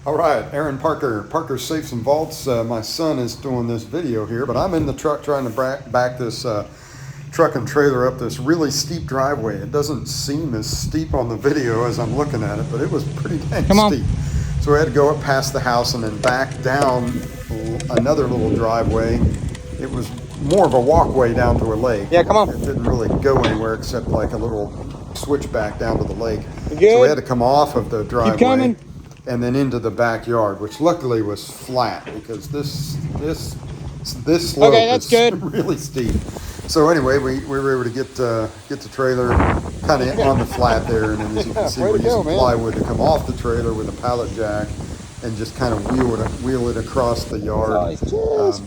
All right, Aaron Parker, Parker's Safes and Vaults. My son is doing this video here, but I'm in the truck trying to back this truck and trailer up this really steep driveway. It doesn't seem as steep on the video as I'm looking at it, but it was pretty dang Come on. steep. So we had to go up past the house and then back down another little driveway. It was more of a walkway down to a lake. Yeah, come on. It didn't really go anywhere except like a little switchback down to the lake. You good? So we had to come off of the driveway. Keep coming. And then into the backyard, which luckily was flat because this slope Okay, that's is good. really steep. So anyway, we were able to get the trailer kind of on the flat there, and then as you can see, we're using plywood to come off the trailer with a pallet jack and just kind of wheel it across the yard.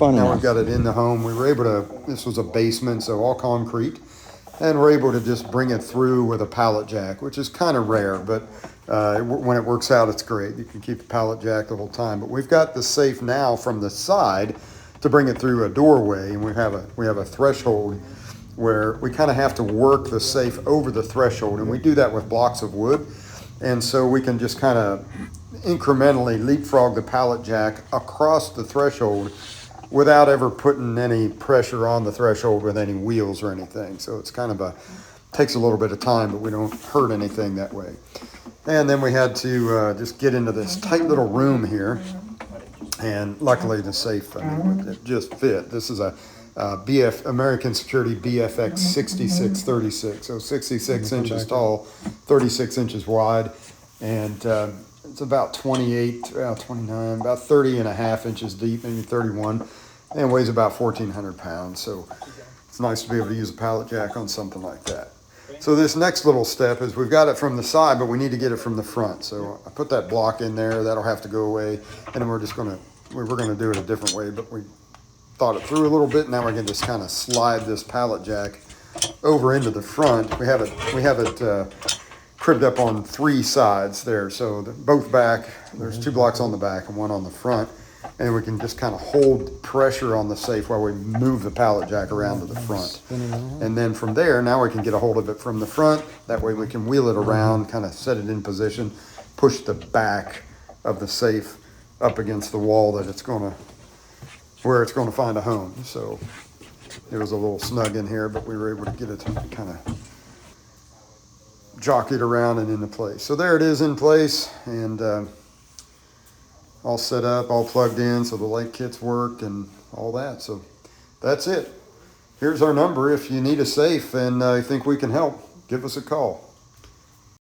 Now we've got it in the home. We were able to. This was a basement, so all concrete. And we're able to just bring it through with a pallet jack, which is kind of rare, but when it works out, it's great. You can keep the pallet jack the whole time. But we've got the safe now from the side to bring it through a doorway, and we have a threshold where we kind of have to work the safe over the threshold, and we do that with blocks of wood. And so we can just kind of incrementally leapfrog the pallet jack across the threshold without ever putting any pressure on the threshold with any wheels or anything. So it's kind of takes a little bit of time, but we don't hurt anything that way. And then we had to just get into this tight little room here. And luckily the safe, I mean, it just fit. This is a American Security BFX 6636. So 66 inches tall, 36 inches wide. And it's about 29, about 30 and a half inches deep, maybe 31, and weighs about 1,400 pounds. So it's nice to be able to use a pallet jack on something like that. So this next little step is we've got it from the side, but we need to get it from the front. So I put that block in there. That'll have to go away. And then we're going to do it a different way, but we thought it through a little bit. Now we can just kind of slide this pallet jack over into the front. We have it cribbed up on three sides there. So both back, there's two blocks on the back and one on the front. And we can just kind of hold pressure on the safe while we move the pallet jack around to the front. And then from there, now we can get a hold of it from the front. That way we can wheel it around, kind of set it in position, push the back of the safe up against the wall that where it's going to find a home. So it was a little snug in here, but we were able to get it to kind of jockey it around and into place. So there it is in place, and all set up, all plugged in, so the light kits work and all that. So that's it. Here's our number if you need a safe and you think we can help. Give us a call.